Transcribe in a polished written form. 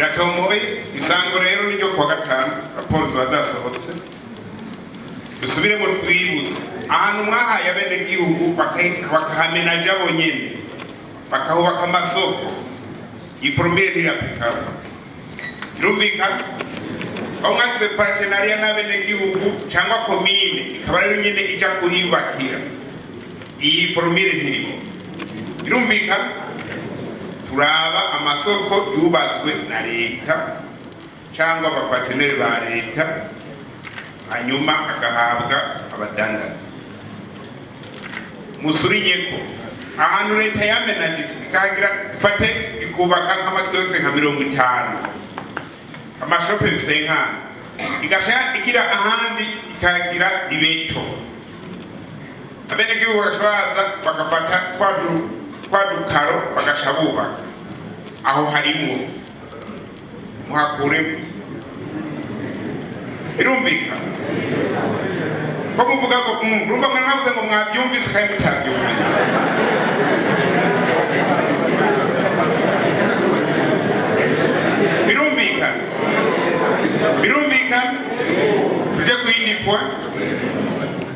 iratomoye isango rero niryo kuwa gatanu raporo ziba zasohotse dusubire mu twibutse ahantu mwahaye abenegihugu bakahamenaja bonyene bakahubaka amasoko iforomire ntirapikaba irumvikana aho mwagize partenariya n'abenegihugu cyangwa komine ikaba rero nyene ija kuhiyubakira iyi foromire ntirimo irumvikana turaba amasoko yubatswe na leta cyangwa abaparteneri ba leta hanyuma agahabwa abadandaza musurinyeko ahantu leta yamenaje ikagira fate ikubaka nk'amakiyose nka 50 amashope bisenkana igasha igira ahandi ikagira ibeto abenegihugu bashobora bagafata kwa dukaro bagashabubaka aho harimo muhakuremo irumvikana ko muvuga ko urumva mwe mwavuze ngo mwabyumvise kandi mutabyumvise birumvikana tujye ku yindi point